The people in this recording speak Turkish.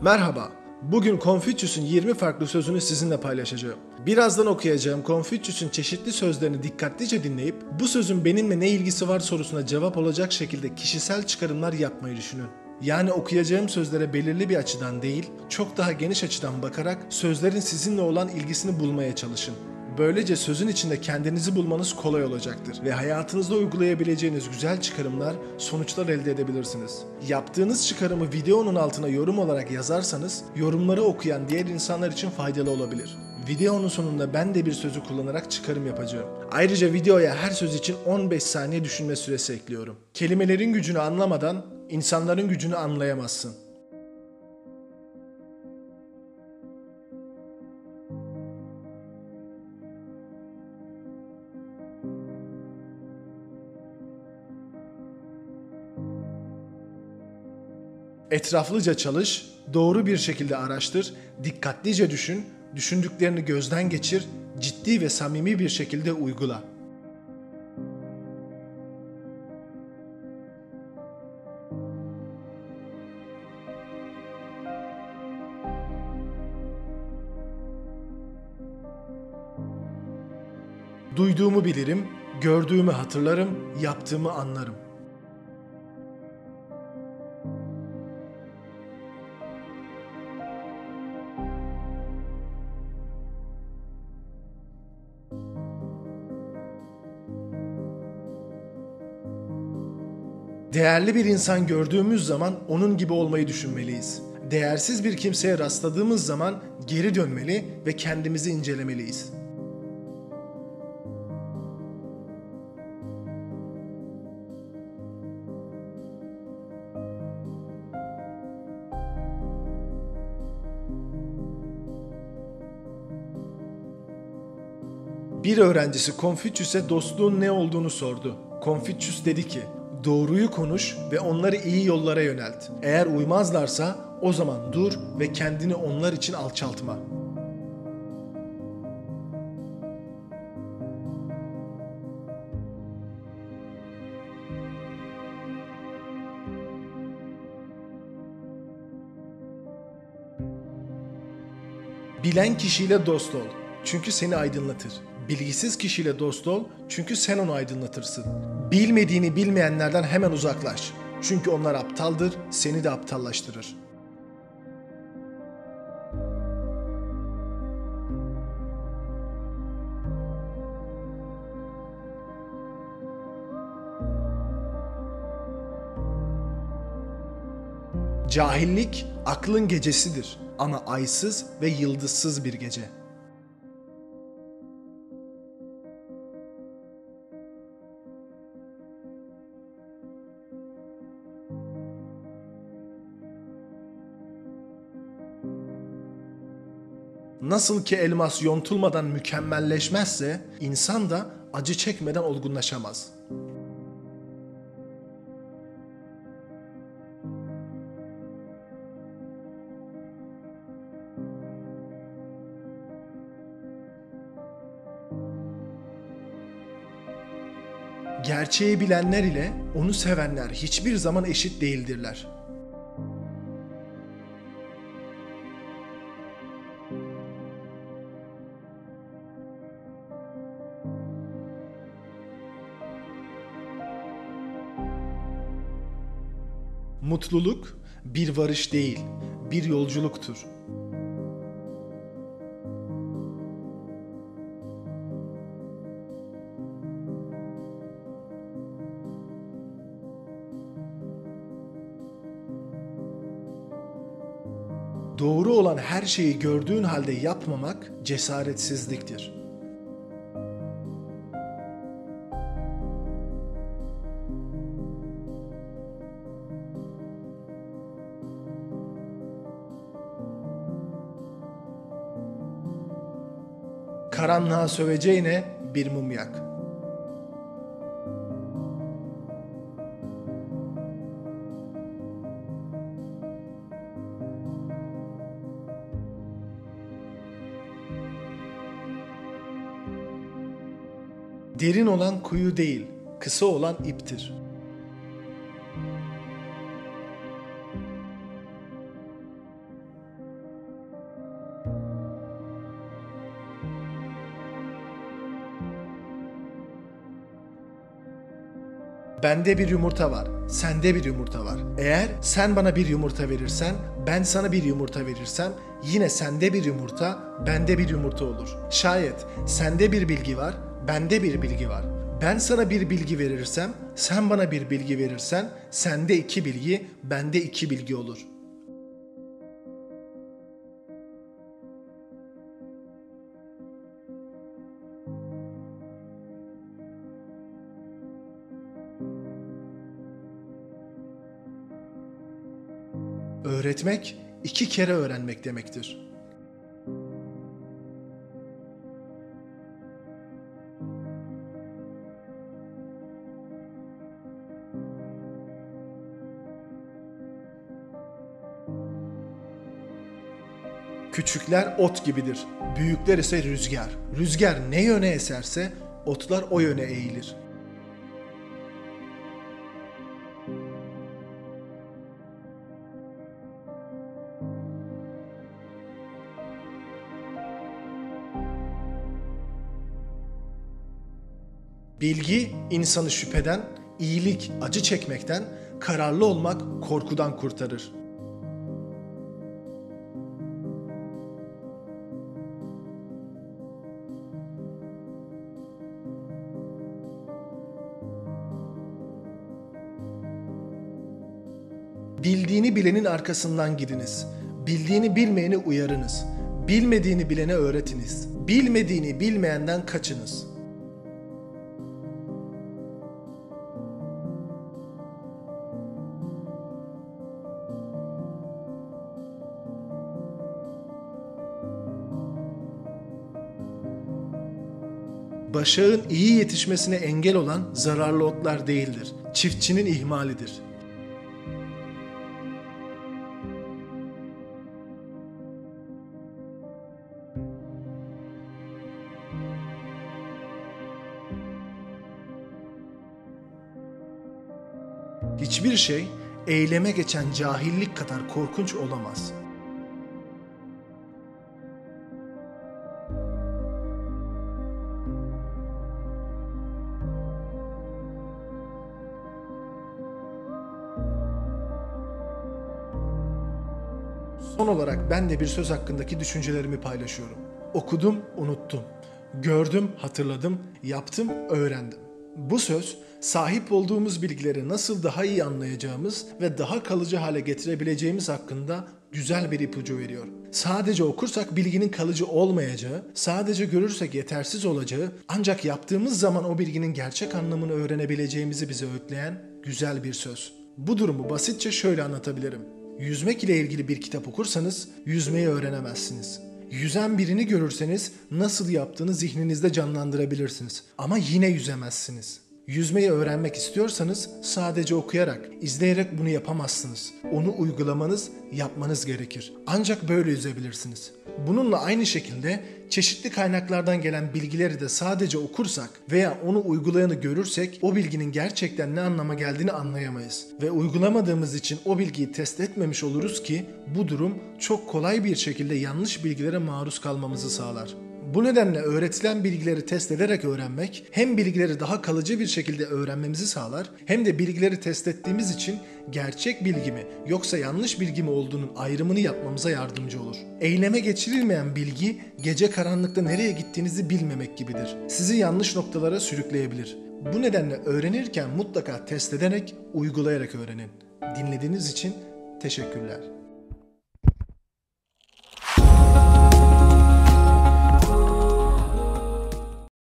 Merhaba, bugün Konfüçyüs'ün 20 farklı sözünü sizinle paylaşacağım. Birazdan okuyacağım Konfüçyüs'ün çeşitli sözlerini dikkatlice dinleyip bu sözün benimle ne ilgisi var sorusuna cevap olacak şekilde kişisel çıkarımlar yapmayı düşünün. Yani okuyacağım sözlere belirli bir açıdan değil, çok daha geniş açıdan bakarak sözlerin sizinle olan ilgisini bulmaya çalışın. Böylece sözün içinde kendinizi bulmanız kolay olacaktır ve hayatınızda uygulayabileceğiniz güzel çıkarımlar, sonuçlar elde edebilirsiniz. Yaptığınız çıkarımı videonun altına yorum olarak yazarsanız, yorumları okuyan diğer insanlar için faydalı olabilir. Videonun sonunda ben de bir sözü kullanarak çıkarım yapacağım. Ayrıca videoya her söz için 15 saniye düşünme süresi ekliyorum. Kelimelerin gücünü anlamadan insanların gücünü anlayamazsın. Etraflıca çalış, doğru bir şekilde araştır, dikkatlice düşün, düşündüklerini gözden geçir, ciddi ve samimi bir şekilde uygula. Duyduğumu bilirim, gördüğümü hatırlarım, yaptığımı anlarım. Değerli bir insan gördüğümüz zaman onun gibi olmayı düşünmeliyiz. Değersiz bir kimseye rastladığımız zaman geri dönmeli ve kendimizi incelemeliyiz. Bir öğrencisi Konfüçyüs'e dostluğun ne olduğunu sordu. Konfüçyüs dedi ki, doğruyu konuş ve onları iyi yollara yönelt. Eğer uymazlarsa o zaman dur ve kendini onlar için alçaltma. Bilen kişiyle dost ol, çünkü seni aydınlatır. Bilgisiz kişiyle dost ol, çünkü sen onu aydınlatırsın. Bilmediğini bilmeyenlerden hemen uzaklaş. Çünkü onlar aptaldır, seni de aptallaştırır. Cahillik aklın gecesidir ama aysız ve yıldızsız bir gece. Nasıl ki elmas yontulmadan mükemmelleşmezse, insan da acı çekmeden olgunlaşamaz. Gerçeği bilenler ile onu sevenler hiçbir zaman eşit değildirler. Mutluluk bir varış değil, bir yolculuktur. Doğru olan her şeyi gördüğün halde yapmamak cesaretsizliktir. Karanlığa söveceğine bir mum yak. Derin olan kuyu değil, kısa olan iptir. Bende bir yumurta var, sende bir yumurta var. Eğer sen bana bir yumurta verirsen, ben sana bir yumurta verirsem, yine sende bir yumurta, bende bir yumurta olur. Şayet sende bir bilgi var, bende bir bilgi var. Ben sana bir bilgi verirsem, sen bana bir bilgi verirsen, sende iki bilgi, bende iki bilgi olur. Öğretmek, iki kere öğrenmek demektir. Küçükler ot gibidir, büyükler ise rüzgar. Rüzgar ne yöne eserse, otlar o yöne eğilir. Bilgi insanı şüpheden, iyilik acı çekmekten, kararlı olmak korkudan kurtarır. Bildiğini bilenin arkasından gidiniz. Bildiğini bilmeyeni uyarınız. Bilmediğini bilene öğretiniz. Bilmediğini bilmeyenden kaçınız. Başağın iyi yetişmesine engel olan zararlı otlar değildir. Çiftçinin ihmalidir. Hiçbir şey eyleme geçen cahillik kadar korkunç olamaz. Son olarak ben de bir söz hakkındaki düşüncelerimi paylaşıyorum. Okudum, unuttum. Gördüm, hatırladım. Yaptım, öğrendim. Bu söz, sahip olduğumuz bilgileri nasıl daha iyi anlayacağımız ve daha kalıcı hale getirebileceğimiz hakkında güzel bir ipucu veriyor. Sadece okursak bilginin kalıcı olmayacağı, sadece görürsek yetersiz olacağı, ancak yaptığımız zaman o bilginin gerçek anlamını öğrenebileceğimizi bize öğütleyen güzel bir söz. Bu durumu basitçe şöyle anlatabilirim. Yüzmek ile ilgili bir kitap okursanız yüzmeyi öğrenemezsiniz. Yüzen birini görürseniz nasıl yaptığını zihninizde canlandırabilirsiniz. Ama yine yüzemezsiniz. Yüzmeyi öğrenmek istiyorsanız sadece okuyarak, izleyerek bunu yapamazsınız. Onu uygulamanız, yapmanız gerekir. Ancak böyle yüzebilirsiniz. Bununla aynı şekilde çeşitli kaynaklardan gelen bilgileri de sadece okursak veya onu uygulayanı görürsek o bilginin gerçekten ne anlama geldiğini anlayamayız. Ve uygulamadığımız için o bilgiyi test etmemiş oluruz ki bu durum çok kolay bir şekilde yanlış bilgilere maruz kalmamızı sağlar. Bu nedenle öğretilen bilgileri test ederek öğrenmek hem bilgileri daha kalıcı bir şekilde öğrenmemizi sağlar hem de bilgileri test ettiğimiz için gerçek bilgi mi yoksa yanlış bilgi mi olduğunun ayrımını yapmamıza yardımcı olur. Eyleme geçirilmeyen bilgi gece karanlıkta nereye gittiğinizi bilmemek gibidir. Sizi yanlış noktalara sürükleyebilir. Bu nedenle öğrenirken mutlaka test ederek, uygulayarak öğrenin. Dinlediğiniz için teşekkürler.